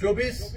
24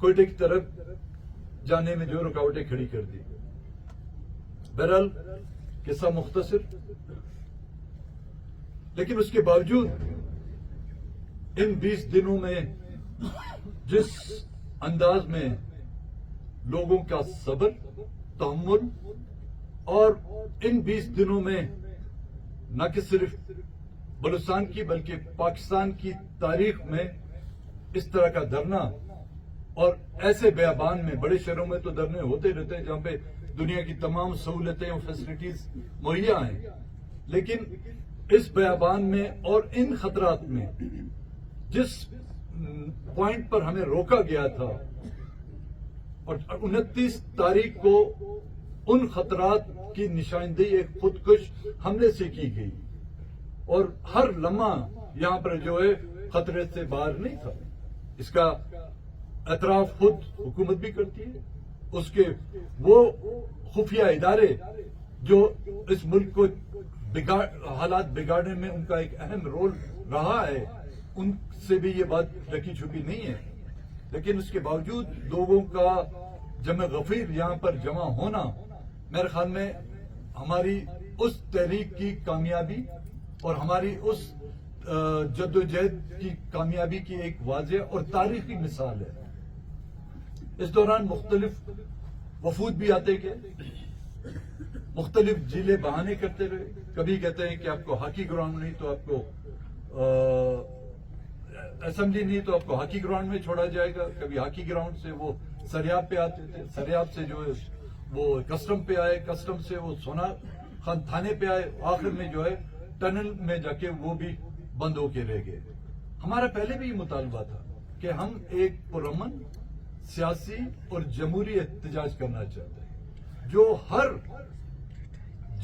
کوئٹے کی طرف جانے میں جو رکاوٹیں کھڑی کر دی. بہرحال قصہ مختصر، لیکن اس کے باوجود ان 20 دنوں میں جس انداز میں لوگوں کا صبر، تحمل، اور ان 20 دنوں میں نہ کہ صرف بلوچستان کی بلکہ پاکستان کی تاریخ میں اس طرح کا دھرنا، اور ایسے بیابان میں، بڑے شہروں میں تو دھرنے ہوتے رہتے ہیں جہاں پہ دنیا کی تمام سہولتیں اور فیسلٹیز مہیا ہیں، لیکن اس بیابان میں اور ان خطرات میں جس پوائنٹ پر ہمیں روکا گیا تھا، اور 29 تاریخ کو ان خطرات کی نشاندہی ایک خودکش حملے سے کی گئی، اور ہر لمحہ یہاں پر جو ہے خطرے سے باہر نہیں تھا. اس کا اعتراف خود حکومت بھی کرتی ہے. اس کے وہ خفیہ ادارے جو اس ملک کو حالات بگاڑنے میں ان کا ایک اہم رول رہا ہے، ان سے بھی یہ بات ڈھکی چھپی نہیں ہے. لیکن اس کے باوجود لوگوں کا جمع غفیر یہاں پر جمع ہونا میرے خیال میں ہماری اس تحریک کی کامیابی اور ہماری اس جدوجہد کی کامیابی کی ایک واضح اور تاریخی مثال ہے. اس دوران مختلف وفود بھی آتے گئے، مختلف جیلے بہانے کرتے رہے. کبھی کہتے ہیں کہ آپ کو ہاکی گراؤنڈ نہیں تو آپ کو اسمبلی نہیں تو آپ کو ہاکی گراؤنڈ میں چھوڑا جائے گا. کبھی ہاکی گراؤنڈ سے وہ سریاب پہ آتے تھے، سریاب سے جو ہے وہ کسٹم پہ آئے، کسٹم سے وہ سونا خان تھانے پہ آئے، آخر میں جو ہے ٹنل میں جا کے وہ بھی بند ہو کے رہ گئے. ہمارا پہلے بھی یہ مطالبہ تھا کہ ہم ایک پرامن سیاسی اور جمہوری احتجاج کرنا چاہتے ہیں، جو ہر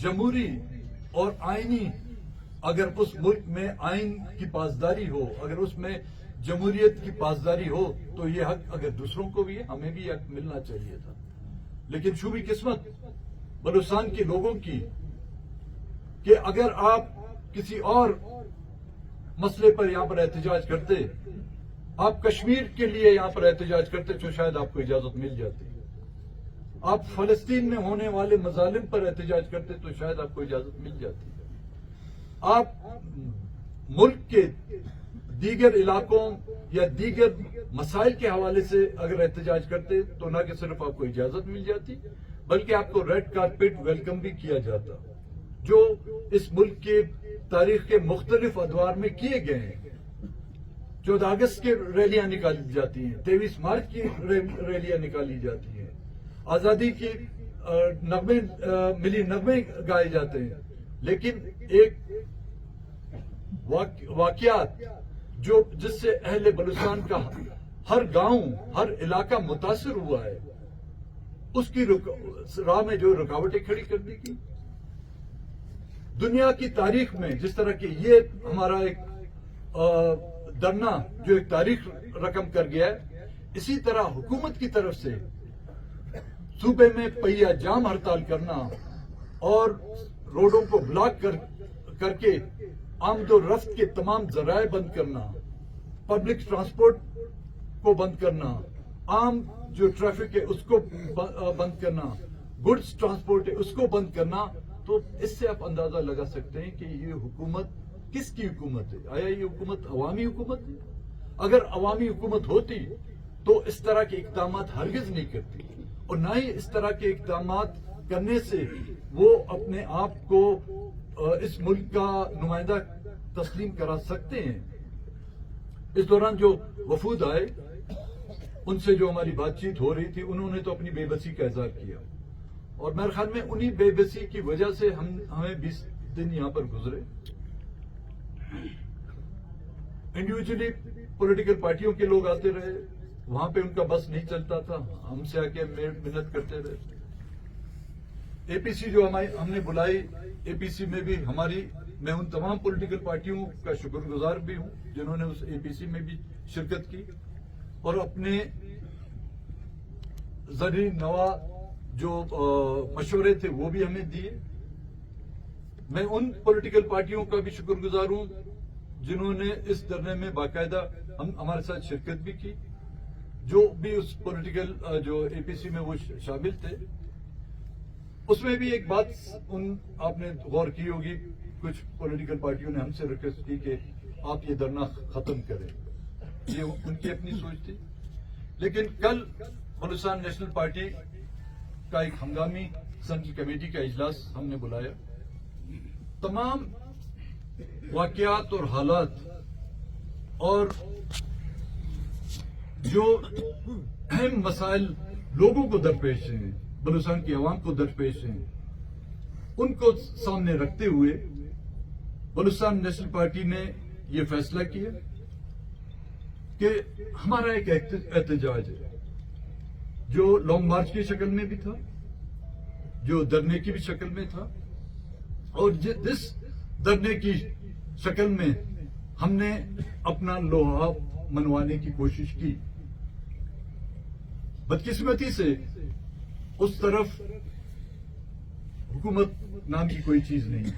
جمہوری اور آئینی، اگر اس ملک میں آئین کی پاسداری ہو، اگر اس میں جمہوریت کی پاسداری ہو تو یہ حق اگر دوسروں کو بھی ہے ہمیں بھی حق ملنا چاہیے تھا. لیکن شوبی قسمت بلوچستان کے لوگوں کی کہ اگر آپ کسی اور مسئلے پر یہاں پر احتجاج کرتے، آپ کشمیر کے لیے یہاں پر احتجاج کرتے تو شاید آپ کو اجازت مل جاتی. آپ فلسطین میں ہونے والے مظالم پر احتجاج کرتے تو شاید آپ کو اجازت مل جاتی. آپ ملک کے دیگر علاقوں یا دیگر مسائل کے حوالے سے اگر احتجاج کرتے تو نہ کہ صرف آپ کو اجازت مل جاتی بلکہ آپ کو ریڈ کارپیٹ ویلکم بھی کیا جاتا، جو اس ملک کے تاریخ کے مختلف ادوار میں کیے گئے ہیں. 14 اگست کی ریلیاں نکالی جاتی ہیں، 23 مارچ کی ریلیاں نکالی جاتی ہیں، آزادی کے نغمے ملی نغمے گائے جاتے ہیں. لیکن ایک واقعات جس سے اہل بلوچستان کا ہر گاؤں، ہر علاقہ متاثر ہوا ہے، اس کی راہ میں جو رکاوٹیں کھڑی کر دی گئی. دنیا کی تاریخ میں جس طرح کہ یہ ہمارا ایک دھرنا جو ایک تاریخ رقم کر گیا ہے، اسی طرح حکومت کی طرف سے صوبے میں پہیہ جام ہڑتال کرنا اور روڈوں کو بلاک کر کے آمد و رفت کے تمام ذرائع بند کرنا، پبلک ٹرانسپورٹ کو بند کرنا، عام جو ٹریفک ہے اس کو بند کرنا، گڈز ٹرانسپورٹ ہے اس کو بند کرنا، تو اس سے آپ اندازہ لگا سکتے ہیں کہ یہ حکومت کس کی حکومت ہے. آیا یہ حکومت عوامی حکومت ہے؟ اگر عوامی حکومت ہوتی تو اس طرح کے اقدامات ہرگز نہیں کرتی، اور نہ ہی اس طرح کے اقدامات کرنے سے وہ اپنے آپ کو اس ملک کا نمائندہ تسلیم کرا سکتے ہیں. اس دوران جو وفود آئے ان سے جو ہماری بات چیت ہو رہی تھی، انہوں نے تو اپنی بے بسی کا اظہار کیا، اور میرے خیال میں انہی بے بسی کی وجہ سے ہمیں 20 دن یہاں پر گزرے. انڈیویجلی پولیٹیکل پارٹیوں کے لوگ آتے رہے، وہاں پہ ان کا بس نہیں چلتا تھا، ہم سے آ کے منت کرتے رہے. اے پی سی جو ہم نے بلائی، اے پی سی میں بھی میں ان تمام پولیٹیکل پارٹیوں کا شکر گزار بھی ہوں جنہوں نے اس اے پی سی میں بھی شرکت کی اور اپنے زرعی نوا جو مشورے تھے وہ بھی ہمیں دیے. میں ان پولیٹیکل پارٹیوں کا بھی شکر گزار ہوں جنہوں نے اس دھرنے میں باقاعدہ ہمارے ساتھ شرکت بھی کی. جو بھی اس پولیٹیکل جو اے پی سی میں وہ شامل تھے، اس میں بھی ایک بات آپ نے غور کی ہوگی، کچھ پولیٹیکل پارٹیوں نے ہم سے ریکویسٹ کی کہ آپ یہ دھرنا ختم کریں، یہ ان کی اپنی سوچ تھی. لیکن کل بلوچستان نیشنل پارٹی کا ایک ہنگامی سینٹرل کمیٹی کا اجلاس ہم نے بلایا. تمام واقعات اور حالات اور جو اہم مسائل لوگوں کو درپیش ہیں، بلوچستان کی عوام کو درپیش ہیں، ان کو سامنے رکھتے ہوئے بلوچستان نیشنل پارٹی نے یہ فیصلہ کیا کہ ہمارا ایک احتجاج ہے جو لانگ مارچ کی شکل میں بھی تھا، جو دھرنے کی بھی شکل میں تھا، اور جس دھرنے کی شکل میں ہم نے اپنا لوہا منوانے کی کوشش کی، بدقسمتی سے اس طرف حکومت نام کی کوئی چیز نہیں.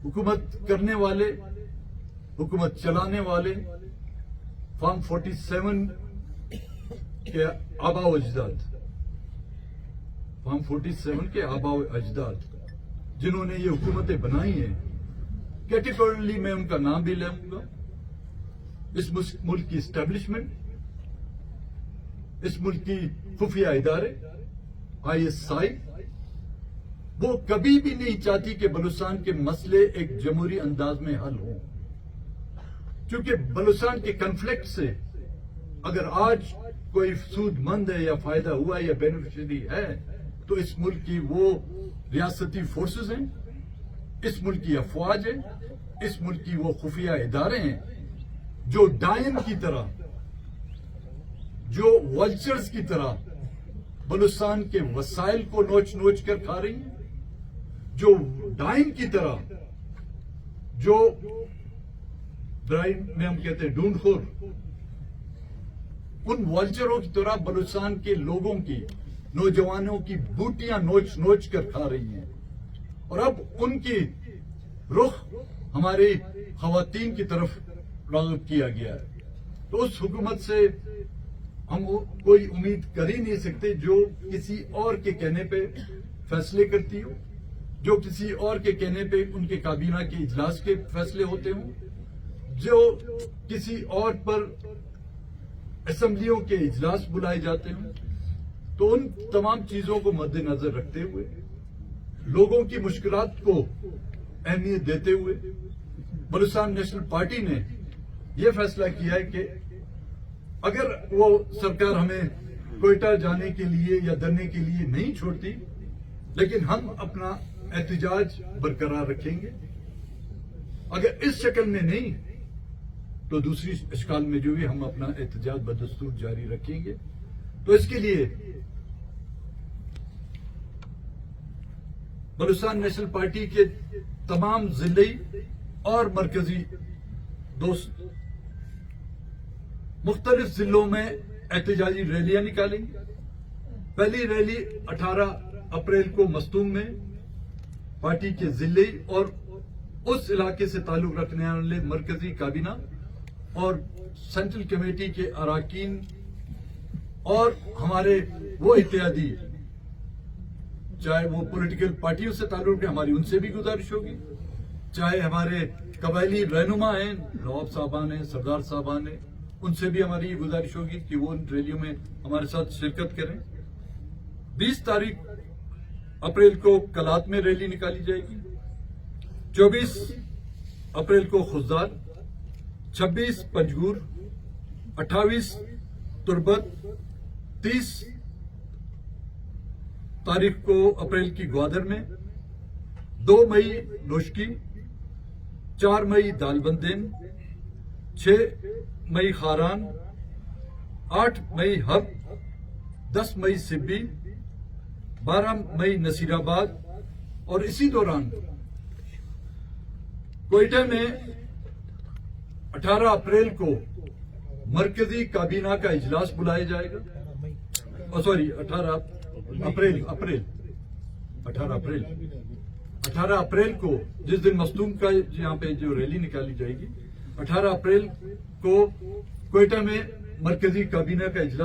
حکومت کرنے والے، حکومت چلانے والے فارم 47 کے آباء و اجداد، فارم 47 کے آباء و اجداد جنہوں نے یہ حکومتیں بنائی ہیں، کیٹیگورلی میں ان کا نام بھی لوں گا. اس ملک کی اسٹیبلشمنٹ، اس ملک کی خفیہ ادارے ISI، وہ کبھی بھی نہیں چاہتی کہ بلوچستان کے مسئلے ایک جمہوری انداز میں حل ہوں. کیونکہ بلوچستان کے کنفلکٹ سے اگر آج کوئی سود مند ہے یا فائدہ ہوا یا بینیفیشری ہے تو اس ملک کی وہ ریاستی فورسز ہیں، اس ملک کی افواج ہے، اس ملک کی وہ خفیہ ادارے ہیں جو ڈائن کی طرح، جو ولچرز کی طرح بلوچستان کے وسائل کو نوچ نوچ کر کھا رہی ہیں، جو ڈائن کی طرح، جو ڈائن میں ہم کہتے ہیں ڈھونڈ خور، ان ولچروں کی طرح بلوچستان کے لوگوں کی، نوجوانوں کی بوٹیاں نوچ نوچ کر کھا رہی ہیں. اور اب ان کی رخ ہماری خواتین کی طرف راغب کیا گیا ہے. تو اس حکومت سے ہم کوئی امید کر ہی نہیں سکتے جو کسی اور کے کہنے پہ فیصلے کرتی ہو، جو کسی اور کے کہنے پہ ان کے کابینہ کے اجلاس کے فیصلے ہوتے ہوں، جو کسی اور پر اسمبلیوں کے اجلاس بلائے جاتے ہوں. تو ان تمام چیزوں کو مد نظر رکھتے ہوئے، لوگوں کی مشکلات کو اہمیت دیتے ہوئے، بلوچستان نیشنل پارٹی نے یہ فیصلہ کیا ہے کہ اگر وہ سرکار ہمیں کوئٹہ جانے کے لیے یا دھرنے کے لیے نہیں چھوڑتی، لیکن ہم اپنا احتجاج برقرار رکھیں گے. اگر اس شکل میں نہیں تو دوسری اشکال میں جو بھی ہم اپنا احتجاج بدستور جاری رکھیں گے. تو اس کے لیے بلوچستان نیشنل پارٹی کے تمام ضلعی اور مرکزی دوست مختلف ضلعوں میں احتجاجی ریلیاں نکالیں گے. پہلی ریلی 18 اپریل کو مستونگ میں پارٹی کے ضلعی اور اس علاقے سے تعلق رکھنے والے مرکزی کابینہ اور سینٹرل کمیٹی کے اراکین اور ہمارے وہ اتحادی، چاہے وہ پولیٹیکل پارٹیوں سے تعلق رکھے، ہماری ان سے بھی گزارش ہوگی، چاہے ہمارے قبائلی رہنما ہیں، نواب صاحبان ہیں، سردار صاحبان ہیں، ان سے بھی ہماری یہ گزارش ہوگی کہ وہ ان ریلیوں میں ہمارے ساتھ شرکت کریں. 20 تاریخ اپریل کو کلات میں ریلی نکالی جائے گی، 24 اپریل کو خزدار، 26 پنجگور، 28 تربت، 30 تاریخ کو اپریل کی گوادر میں، 2 مئی نوشکی، 4 مئی دالبندین، 6 مئی خاران، 8 مئی حب، 10 مئی سبی، 12 مئی نصیر آباد. اور اسی دوران کوئٹہ میں 18 اپریل کو مرکزی کابینہ کا اجلاس بلایا جائے گا. سوری 18 اپریل کو جس دن مستونگ کا یہاں پہ جو ریلی نکالی جائے گی، 18 اپریل کو کوئٹہ میں مرکزی کابینہ کا اجلاس